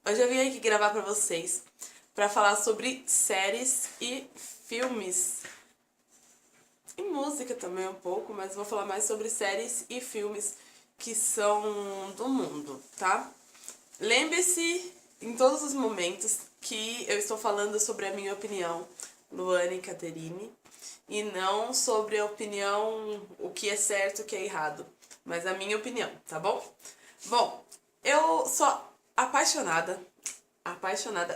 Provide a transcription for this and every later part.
Hoje eu vim aqui gravar pra vocês pra falar sobre séries e filmes. E música também um pouco, mas vou falar mais sobre séries e filmes que são do mundo, tá? Lembre-se em todos os momentos que eu estou falando sobre a minha opinião, Luana e Caterine, e não sobre a opinião, o que é certo e o que é errado, mas a minha opinião, tá bom? Bom, eu sou apaixonada,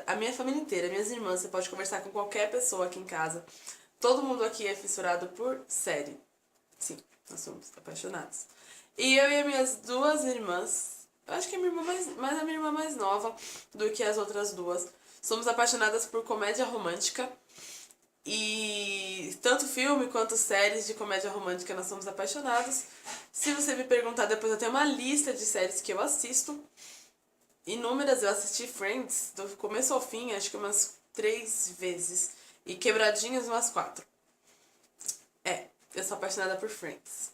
a minha família inteira, minhas irmãs, você pode conversar com qualquer pessoa aqui em casa. Todo mundo aqui é fissurado por série. Sim, nós somos apaixonados. E eu e as minhas duas irmãs, eu acho que a minha irmã mais a minha irmã mais nova do que as outras duas, somos apaixonadas por comédia romântica. E tanto filme quanto séries de comédia romântica nós somos apaixonados. Se você me perguntar depois, eu tenho uma lista de séries que eu assisto. Inúmeras, eu assisti Friends do começo ao fim, acho que umas 3 vezes. E Quebradinhas umas 4. Eu sou apaixonada por Friends.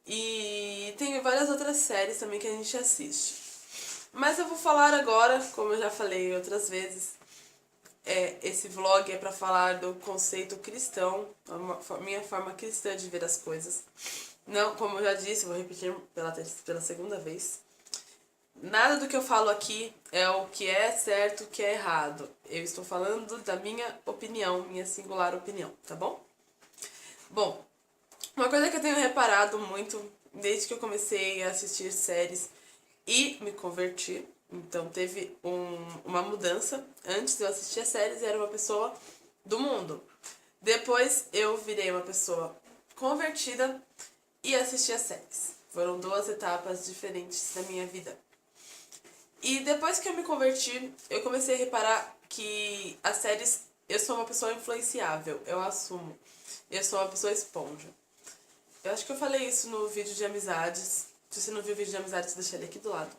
E tem várias outras séries também que a gente assiste. Mas eu vou falar agora, como eu já falei outras vezes, esse vlog é para falar do conceito cristão, a minha forma cristã de ver as coisas. Não, como eu já disse, vou repetir pela segunda vez. Nada do que eu falo aqui é o que é certo, o que é errado. Eu estou falando da minha opinião, minha singular opinião, tá bom? Bom, uma coisa que eu tenho reparado muito desde que eu comecei a assistir séries e me converti, então teve uma mudança. Antes eu assistia séries e era uma pessoa do mundo. Depois eu virei uma pessoa convertida e assistia séries. Foram 2 etapas diferentes da minha vida. E depois que eu me converti, eu comecei a reparar que as séries, eu sou uma pessoa influenciável, eu assumo. Eu sou uma pessoa esponja. Eu acho que eu falei isso no vídeo de amizades. Se você não viu o vídeo de amizades, deixa ele aqui do lado.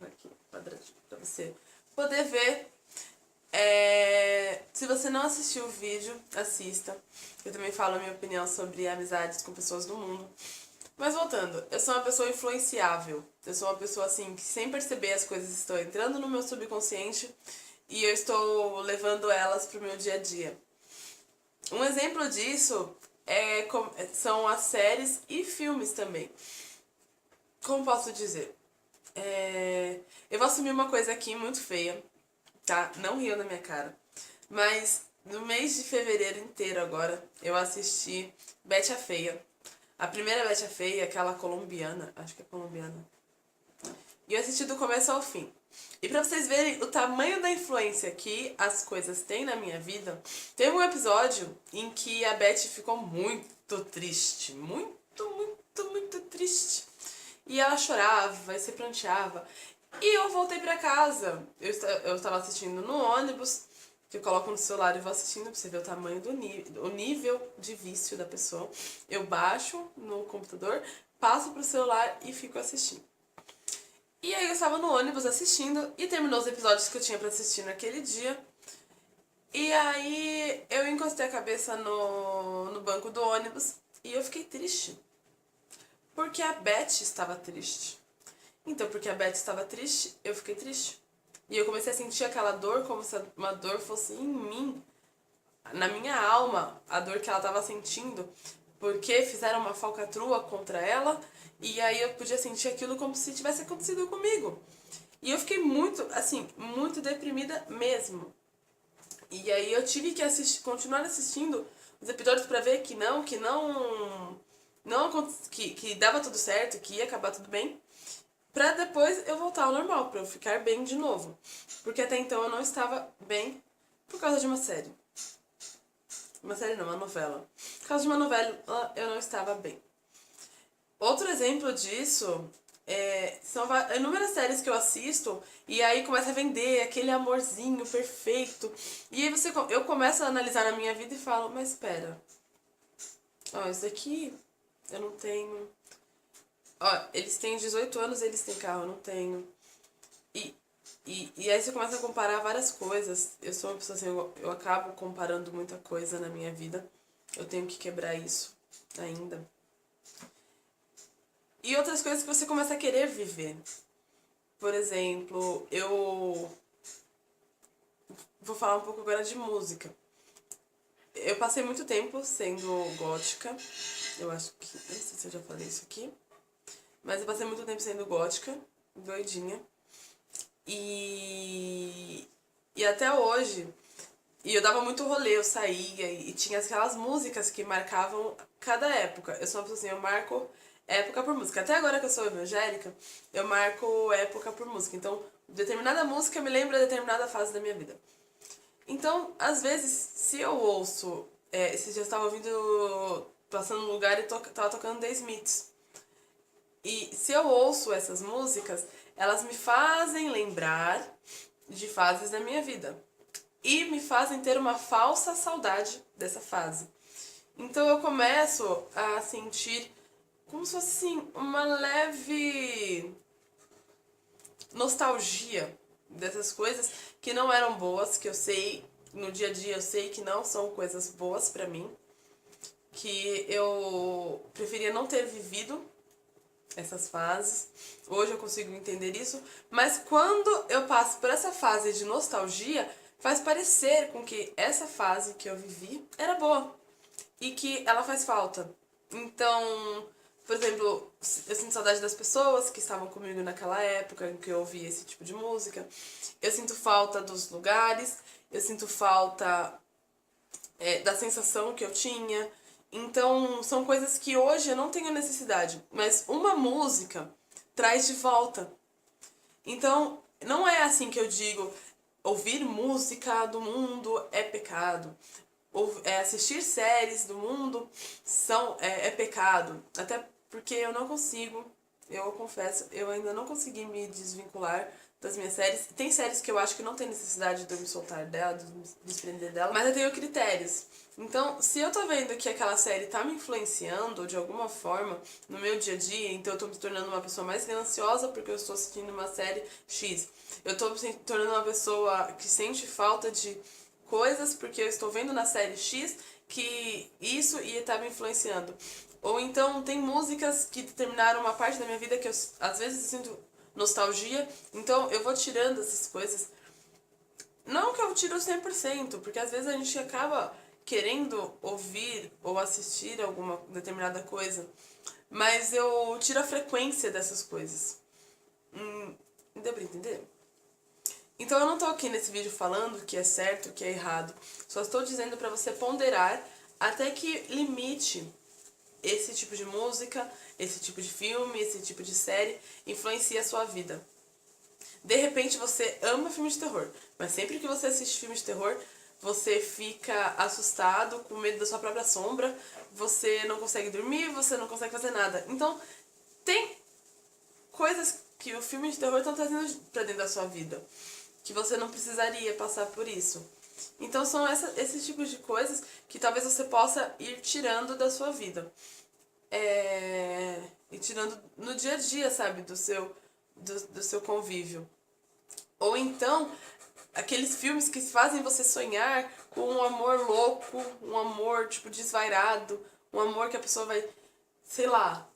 Aqui, quadradinho, pra você poder ver. Se você não assistiu o vídeo, assista. Eu também falo a minha opinião sobre amizades com pessoas do mundo. Mas voltando, eu sou uma pessoa influenciável. Eu sou uma pessoa assim que sem perceber as coisas estão entrando no meu subconsciente e eu estou levando elas pro meu dia a dia. Um exemplo disso são as séries e filmes também. Como posso dizer? Eu vou assumir uma coisa aqui muito feia, tá? Não riam na minha cara. Mas no mês de fevereiro inteiro agora, eu assisti Betty a Feia. A primeira Betty a Feia, aquela colombiana, acho que é colombiana. E eu assisti do começo ao fim. E pra vocês verem o tamanho da influência que as coisas têm na minha vida, teve um episódio em que a Betty ficou muito triste. Muito triste. E ela chorava e se pranteava. E eu voltei pra casa. Eu estava assistindo no ônibus, que eu coloco no celular e vou assistindo pra você ver o tamanho o nível de vício da pessoa. Eu baixo no computador, passo pro celular e fico assistindo. E aí eu estava no ônibus assistindo e terminou os episódios que eu tinha pra assistir naquele dia. E aí eu encostei a cabeça no banco do ônibus e eu fiquei triste. Porque a Beth estava triste. Então, porque a Beth estava triste, eu fiquei triste. E eu comecei a sentir aquela dor como se uma dor fosse em mim, na minha alma, a dor que ela estava sentindo, porque fizeram uma falcatrua contra ela, e aí eu podia sentir aquilo como se tivesse acontecido comigo. E eu fiquei muito, assim, muito deprimida mesmo. E aí eu tive que continuar assistindo os episódios pra ver que que dava tudo certo, que ia acabar tudo bem, pra depois eu voltar ao normal, pra eu ficar bem de novo. Porque até então eu não estava bem por causa de uma série. Uma série não, uma novela. Por causa de uma novela eu não estava bem. Outro exemplo disso são inúmeras séries que eu assisto e aí começa a vender aquele amorzinho perfeito. E aí eu começo a analisar na minha vida e falo, mas espera, ó, isso aqui eu não tenho. Ó, eles têm 18 anos, eles têm carro, eu não tenho. E aí você começa a comparar várias coisas. Eu sou uma pessoa assim, eu acabo comparando muita coisa na minha vida. Eu tenho que quebrar isso ainda. E outras coisas que você começa a querer viver. Por exemplo, eu vou falar um pouco agora de música. Eu passei muito tempo sendo gótica. Eu acho que. Eu não sei se eu já falei isso aqui. Mas eu passei muito tempo sendo gótica, doidinha. E até hoje. E eu dava muito rolê, eu saía e tinha aquelas músicas que marcavam cada época. Eu sou uma pessoa assim, eu marco época por música. Até agora que eu sou evangélica, eu marco época por música. Então, determinada música me lembra determinada fase da minha vida. Então, às vezes, se eu ouço. Esses dias eu estava ouvindo. Passando num lugar e tava tocando The Smiths. E se eu ouço essas músicas, elas me fazem lembrar de fases da minha vida. E me fazem ter uma falsa saudade dessa fase. Então eu começo a sentir como se fosse assim, uma leve nostalgia dessas coisas que não eram boas, que eu sei, no dia a dia eu sei que não são coisas boas pra mim, que eu preferia não ter vivido essas fases. Hoje eu consigo entender isso, mas quando eu passo por essa fase de nostalgia, faz parecer com que essa fase que eu vivi era boa e que ela faz falta. Então, por exemplo, eu sinto saudade das pessoas que estavam comigo naquela época em que eu ouvia esse tipo de música. Eu sinto falta dos lugares, eu sinto falta da sensação que eu tinha. Então, são coisas que hoje eu não tenho necessidade, mas uma música traz de volta. Então, não é assim que eu digo, ouvir música do mundo é pecado. Ou assistir séries do mundo é pecado. Até porque eu não consigo, eu confesso, eu ainda não consegui me desvincular das minhas séries. Tem séries que eu acho que não tem necessidade de eu me soltar dela, de me desprender dela, mas eu tenho critérios. Então, se eu tô vendo que aquela série tá me influenciando de alguma forma no meu dia a dia, então eu tô me tornando uma pessoa mais gananciosa porque eu estou assistindo uma série X. Eu tô me tornando uma pessoa que sente falta de coisas porque eu estou vendo na série X que isso ia estar me influenciando. Ou então tem músicas que determinaram uma parte da minha vida que eu às vezes sinto nostalgia, então eu vou tirando essas coisas. Não que eu tiro 100%, porque às vezes a gente acaba querendo ouvir ou assistir alguma determinada coisa, mas eu tiro a frequência dessas coisas. Deu pra entender? Então eu não tô aqui nesse vídeo falando que é certo, que é errado. Só estou dizendo pra você ponderar até que limite esse tipo de música, esse tipo de filme, esse tipo de série influencia a sua vida. De repente você ama filme de terror, mas sempre que você assiste filme de terror, você fica assustado, com medo da sua própria sombra, você não consegue dormir, você não consegue fazer nada. Então, tem coisas que o filme de terror estão trazendo pra dentro da sua vida, que você não precisaria passar por isso. Então são esses tipos de coisas que talvez você possa ir tirando da sua vida. E tirando no dia a dia, sabe, do seu convívio. Ou então, aqueles filmes que fazem você sonhar com um amor louco, um amor, tipo, desvairado, um amor que a pessoa vai, sei lá,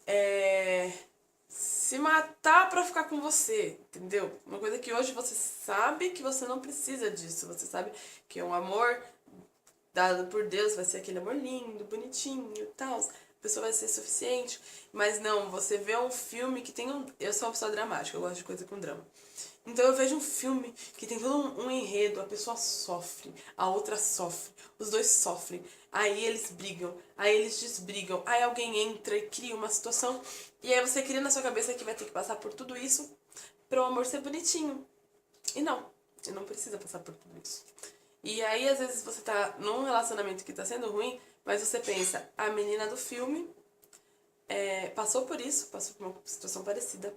se matar pra ficar com você, entendeu? Uma coisa que hoje você sabe que você não precisa disso. Você sabe que é um amor dado por Deus, vai ser aquele amor lindo, bonitinho e tal. A pessoa vai ser suficiente. Mas não, você vê um filme que tem um... Eu sou uma pessoa dramática, eu gosto de coisa com drama. Então eu vejo um filme que tem todo um enredo, a pessoa sofre, a outra sofre, os dois sofrem, aí eles brigam, aí eles desbrigam, aí alguém entra e cria uma situação, e aí você cria na sua cabeça que vai ter que passar por tudo isso para o amor ser bonitinho. E não, você não precisa passar por tudo isso. E aí às vezes você tá num relacionamento que tá sendo ruim, mas você pensa, a menina do filme passou por isso, passou por uma situação parecida,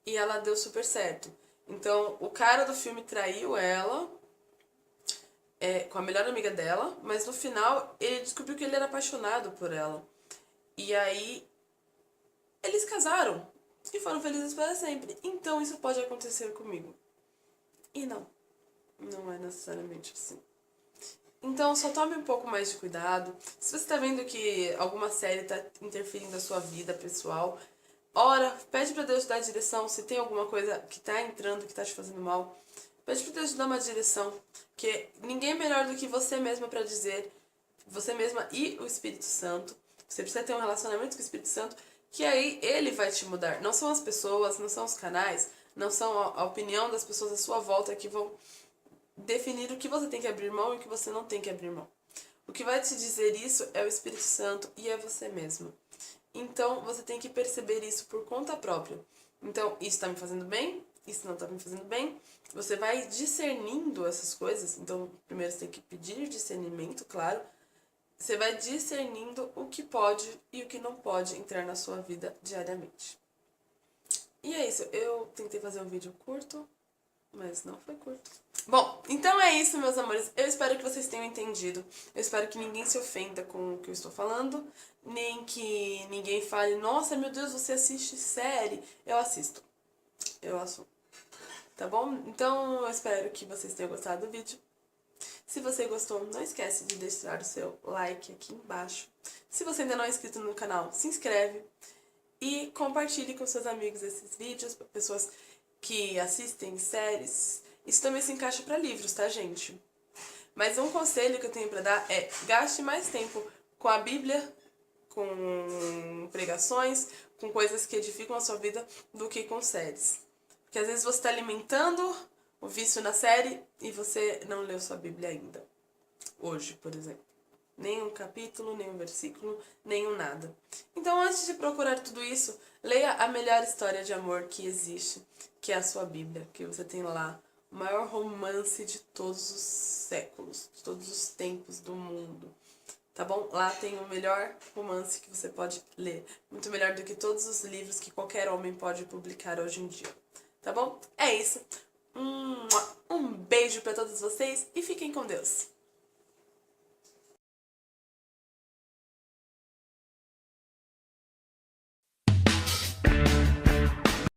e ela deu super certo. Então, o cara do filme traiu ela com a melhor amiga dela, mas no final ele descobriu que ele era apaixonado por ela. E aí, eles casaram e foram felizes para sempre. Então, isso pode acontecer comigo. E não, não é necessariamente assim. Então, só tome um pouco mais de cuidado. Se você está vendo que alguma série está interferindo na sua vida pessoal, Ora, pede pra Deus dar direção. Se tem alguma coisa que tá entrando, que tá te fazendo mal, pede pra Deus te dar uma direção. Que ninguém é melhor do que você mesma pra dizer, você mesma e o Espírito Santo. Você precisa ter um relacionamento com o Espírito Santo, que aí ele vai te mudar. Não são as pessoas, não são os canais, não são a opinião das pessoas à sua volta que vão definir o que você tem que abrir mão e o que você não tem que abrir mão. O que vai te dizer isso é o Espírito Santo e é você mesmo. Então, você tem que perceber isso por conta própria. Então, isso está me fazendo bem, isso não está me fazendo bem. Você vai discernindo essas coisas. Então, primeiro você tem que pedir discernimento, claro. Você vai discernindo o que pode e o que não pode entrar na sua vida diariamente. E é isso. Eu tentei fazer um vídeo curto, mas não foi curto. Bom, então é isso, meus amores. Eu espero que vocês tenham entendido. Eu espero que ninguém se ofenda com o que eu estou falando. Nem que ninguém fale, nossa, meu Deus, você assiste série. Eu assisto. Eu assumo. Tá bom? Então eu espero que vocês tenham gostado do vídeo. Se você gostou, não esquece de deixar o seu like aqui embaixo. Se você ainda não é inscrito no canal, se inscreve. E compartilhe com seus amigos esses vídeos, para pessoas que assistem séries. Isso também se encaixa para livros, tá, gente? Mas um conselho que eu tenho para dar é gaste mais tempo com a Bíblia, com pregações, com coisas que edificam a sua vida do que com séries. Porque às vezes você está alimentando o vício na série e você não leu sua Bíblia ainda. Hoje, por exemplo. Nenhum capítulo, nenhum versículo, nenhum nada. Então, antes de procurar tudo isso, leia a melhor história de amor que existe, que é a sua Bíblia, que você tem lá o maior romance de todos os séculos, de todos os tempos do mundo. Tá bom? Lá tem o melhor romance que você pode ler. Muito melhor do que todos os livros que qualquer homem pode publicar hoje em dia. Tá bom? É isso. Um beijo pra todos vocês e fiquem com Deus.